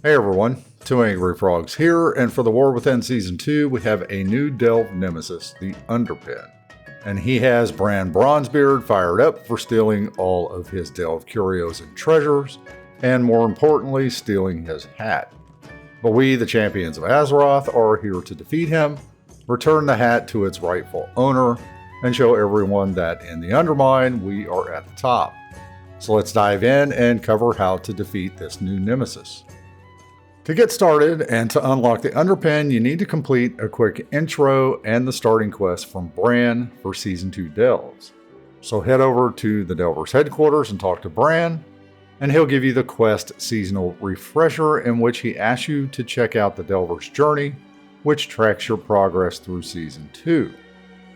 Hey everyone, Two Angry Frogs here, and for the War Within Season 2, we have a new Delve Nemesis, the Underpin. And he has Brann Bronzebeard fired up for stealing all of his Delve curios and treasures, and more importantly, stealing his hat. But we, the champions of Azeroth, are here to defeat him, return the hat to its rightful owner, and show everyone that in the Undermine, we are at the top. So let's dive in and cover how to defeat this new Nemesis. To get started and to unlock the Underpin, you need to complete a quick intro and the starting quest from Brann for Season 2 Delves. So head over to the Delver's headquarters and talk to Brann, and he'll give you the quest Seasonal Refresher, in which he asks you to check out the Delver's Journey, which tracks your progress through Season 2.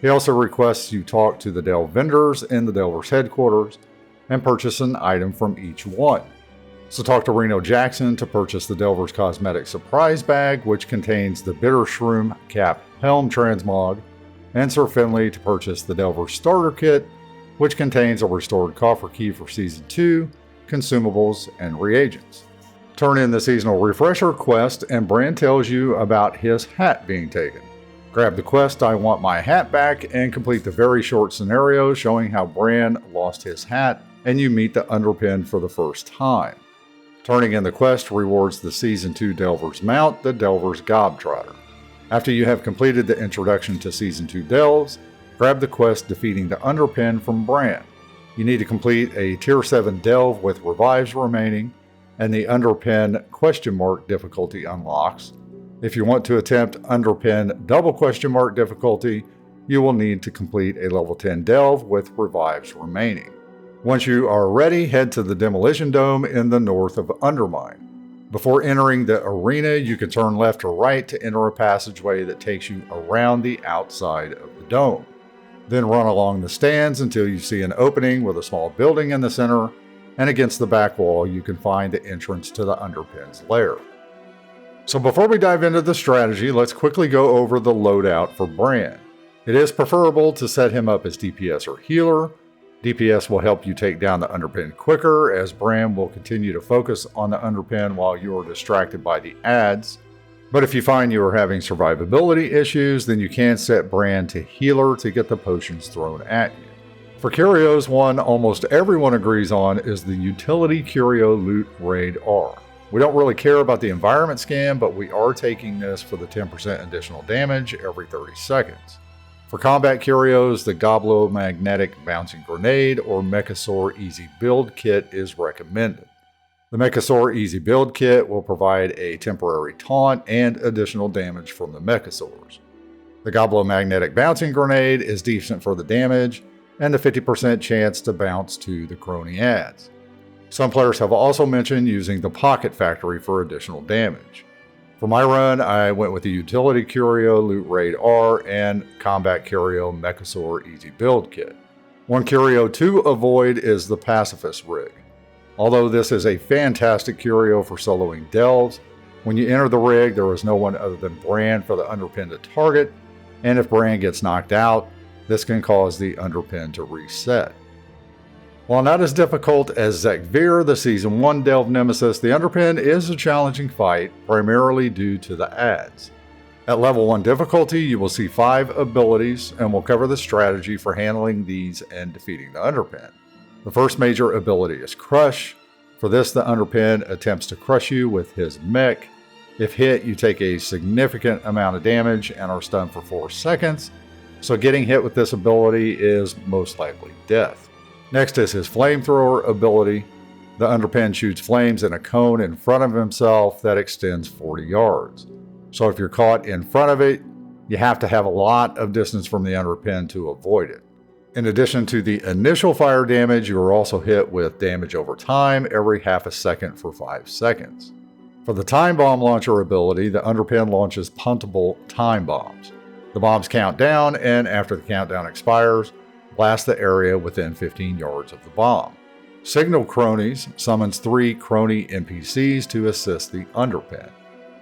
He also requests you talk to the Delve vendors in the Delver's headquarters and purchase an item from each one. So talk to Reno Jackson to purchase the Delver's Cosmetic Surprise Bag, which contains the Bitter Shroom Cap Helm Transmog, and Sir Finley to purchase the Delver's Starter Kit, which contains a restored coffer key for Season 2, consumables, and reagents. Turn in the Seasonal Refresher quest, and Brann tells you about his hat being taken. Grab the quest I Want My Hat Back and complete the very short scenario showing how Brann lost his hat, and you meet the Underpin for the first time. Turning in the quest rewards the Season 2 Delver's mount, the Delver's Gobtrotter. After you have completed the introduction to Season 2 Delves, grab the quest Defeating the Underpin from Brann. You need to complete a Tier 7 Delve with revives remaining, and the Underpin ? Difficulty unlocks. If you want to attempt Underpin double ? difficulty, you will need to complete a level 10 Delve with revives remaining. Once you are ready, head to the Demolition Dome in the north of Undermine. Before entering the arena, you can turn left or right to enter a passageway that takes you around the outside of the dome. Then run along the stands until you see an opening with a small building in the center, and against the back wall you can find the entrance to the Underpin's lair. So before we dive into the strategy, let's quickly go over the loadout for Brann. It is preferable to set him up as DPS or healer. DPS will help you take down the Underpin quicker, as Brann will continue to focus on the Underpin while you are distracted by the ads. But if you find you are having survivability issues, then you can set Brann to healer to get the potions thrown at you. For curios, one almost everyone agrees on is the utility curio loot raid R. We don't really care about the environment scan, but we are taking this for the 10% additional damage every 30 seconds. For combat curios, the Magnetic Bouncing Grenade or Mechasaur Easy Build Kit is recommended. The Mechasaur Easy Build Kit will provide a temporary taunt and additional damage from the Mechasaurs. The Magnetic Bouncing Grenade is decent for the damage and the 50% chance to bounce to the crony ads. Some players have also mentioned using the Pocket Factory for additional damage. For my run, I went with the Utility Curio Loot Raid R and Combat Curio Mechasaur Easy Build Kit. One curio to avoid is the Pacifist Rig. Although this is a fantastic curio for soloing delves, when you enter the rig there is no one other than Brann for the Underpin to target, and if Brann gets knocked out, this can cause the Underpin to reset. While not as difficult as Zekvir, the Season 1 Delve Nemesis, the Underpin is a challenging fight, primarily due to the ads. At level 1 difficulty, you will see 5 abilities, and we'll cover the strategy for handling these and defeating the Underpin. The first major ability is Crush. For this, the Underpin attempts to crush you with his mech. If hit, you take a significant amount of damage and are stunned for 4 seconds, so getting hit with this ability is most likely death. Next is his Flamethrower ability. The Underpin shoots flames in a cone in front of himself that extends 40 yards. So if you're caught in front of it, you have to have a lot of distance from the Underpin to avoid it. In addition to the initial fire damage, you are also hit with damage over time every half a second for 5 seconds. For the Time Bomb Launcher ability, the Underpin launches puntable time bombs. The bombs count down, and after the countdown expires, blast the area within 15 yards of the bomb. Signal Cronies summons 3 crony NPCs to assist the Underpin.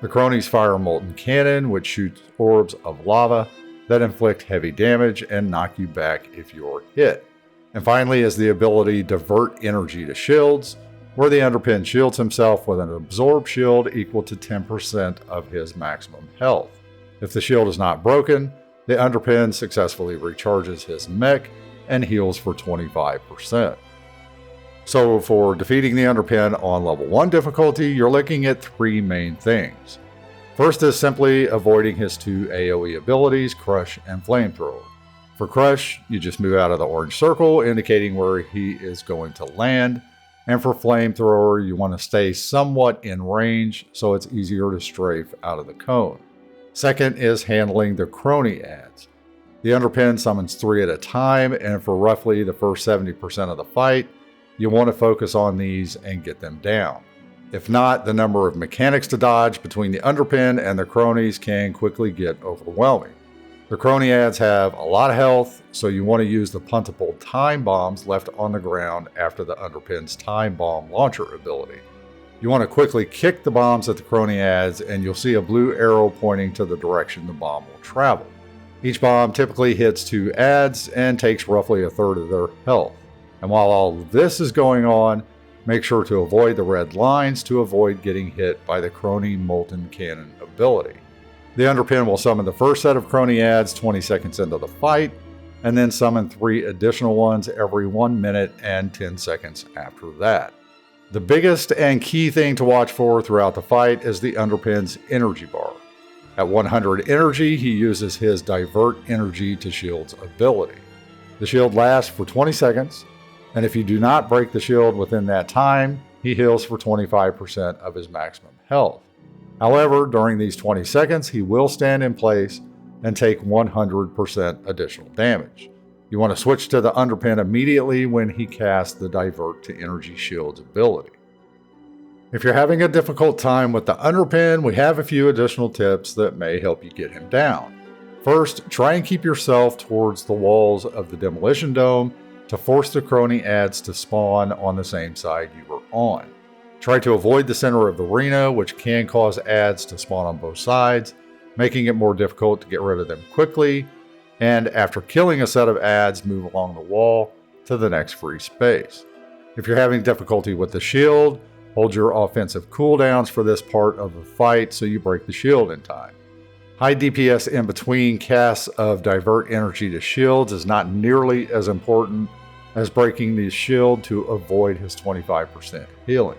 The cronies fire a molten cannon, which shoots orbs of lava that inflict heavy damage and knock you back if you're hit. And finally is the ability Divert Energy to Shields. where the Underpin shields himself with an absorb shield equal to 10% of his maximum health. If the shield is not broken, the Underpin successfully recharges his mech and heals for 25%. So for defeating the Underpin on level 1 difficulty, you're looking at 3 main things. First is simply avoiding his 2 AoE abilities, Crush and Flamethrower. For Crush, you just move out of the orange circle, indicating where he is going to land. And for Flamethrower, you want to stay somewhat in range so it's easier to strafe out of the cone. Second is handling the crony adds. The Underpin summons 3 at a time, and for roughly the first 70% of the fight, you want to focus on these and get them down. If not, the number of mechanics to dodge between the Underpin and the cronies can quickly get overwhelming. The crony adds have a lot of health, so you want to use the puntable time bombs left on the ground after the Underpin's time bomb launcher ability. You want to quickly kick the bombs at the crony adds, and you'll see a blue arrow pointing to the direction the bomb will travel. Each bomb typically hits 2 adds and takes roughly a third of their health. And while all of this is going on, make sure to avoid the red lines to avoid getting hit by the crony molten cannon ability. The Underpin will summon the first set of crony adds 20 seconds into the fight, and then summon 3 additional ones every 1 minute and 10 seconds after that. The biggest and key thing to watch for throughout the fight is the Underpin's energy bar. At 100 energy, he uses his Divert Energy to Shields ability. The shield lasts for 20 seconds, and if you do not break the shield within that time, he heals for 25% of his maximum health. However, during these 20 seconds, he will stand in place and take 100% additional damage. You want to switch to the Underpin immediately when he casts the Divert to Energy Shields ability. If you're having a difficult time with the Underpin, we have a few additional tips that may help you get him down. First, try and keep yourself towards the walls of the Demolition Dome to force the crony adds to spawn on the same side you were on. Try to avoid the center of the arena, which can cause adds to spawn on both sides, making it more difficult to get rid of them quickly, and after killing a set of adds, move along the wall to the next free space. If you're having difficulty with the shield, hold your offensive cooldowns for this part of the fight so you break the shield in time. High DPS in between casts of Divert Energy to Shields is not nearly as important as breaking the shield to avoid his 25% healing.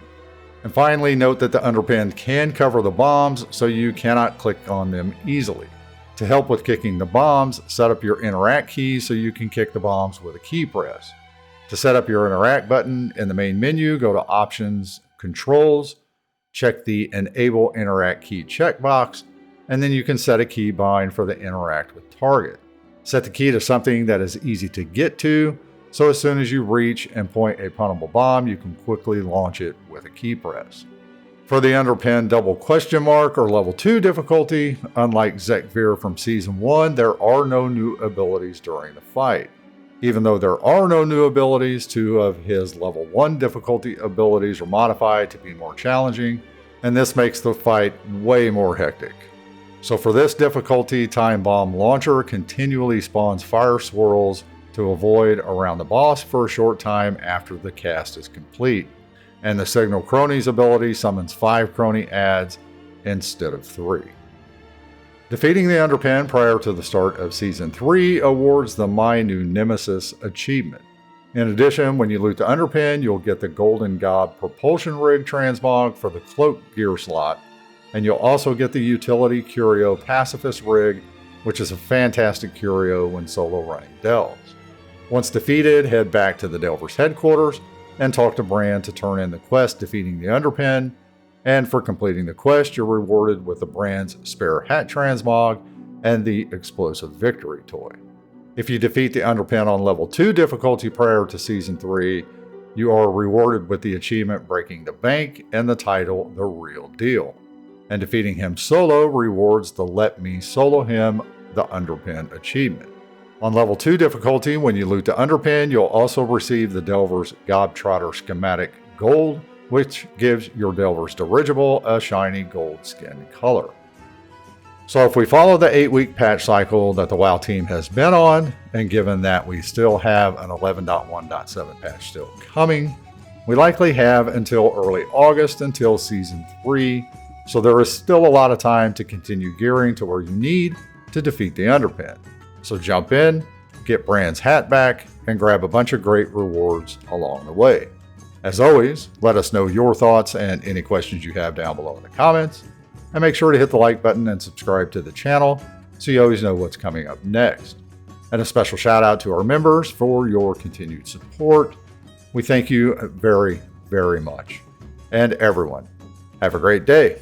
And finally, note that the Underpin can cover the bombs, so you cannot click on them easily. To help with kicking the bombs, set up your interact key so you can kick the bombs with a key press. To set up your interact button in the main menu, go to Options, Controls, check the Enable Interact Key checkbox, and then you can set a keybind for the interact with target. Set the key to something that is easy to get to, so as soon as you reach and point a puntable bomb, you can quickly launch it with a key press. For the Underpin double question mark or level 2 difficulty, unlike Zekvir from Season 1, there are no new abilities during the fight. Even though there are no new abilities, 2 of his level 1 difficulty abilities are modified to be more challenging, and this makes the fight way more hectic. So for this difficulty, Time Bomb Launcher continually spawns fire swirls to avoid around the boss for a short time after the cast is complete. And the Signal Cronies ability summons 5 crony adds instead of 3. Defeating the Underpin prior to the start of Season 3 awards the My New Nemesis achievement. In addition, when you loot the Underpin, you'll get the Golden God Propulsion Rig transmog for the Cloak gear slot, and you'll also get the Utility Curio Pacifist Rig, which is a fantastic curio when solo running Delves. Once defeated, head back to the Delver's headquarters and talk to Brann to turn in the quest defeating the Underpin, and for completing the quest, you're rewarded with the Brann's Spare Hat Transmog and the Explosive Victory toy. If you defeat the Underpin on level 2 difficulty prior to Season 3, you are rewarded with the achievement Breaking the Bank and the title The Real Deal. And defeating him solo rewards the Let Me Solo Him the Underpin achievement. On level 2 difficulty, when you loot the Underpin, you'll also receive the Delver's Gobtrotter Schematic Gold, which gives your Delver's dirigible a shiny gold skin color. So if we follow the 8-week patch cycle that the WoW team has been on, and given that we still have an 11.1.7 patch still coming, We likely have until early August until Season 3, so there is still a lot of time to continue gearing to where you need to defeat the Underpin. So jump in, get Brann's hat back, and grab a bunch of great rewards along the way. As always, let us know your thoughts and any questions you have down below in the comments, and make sure to hit the like button and subscribe to the channel so you always know what's coming up next. And a special shout out to our members for your continued support. We thank you very, very much. And everyone, have a great day.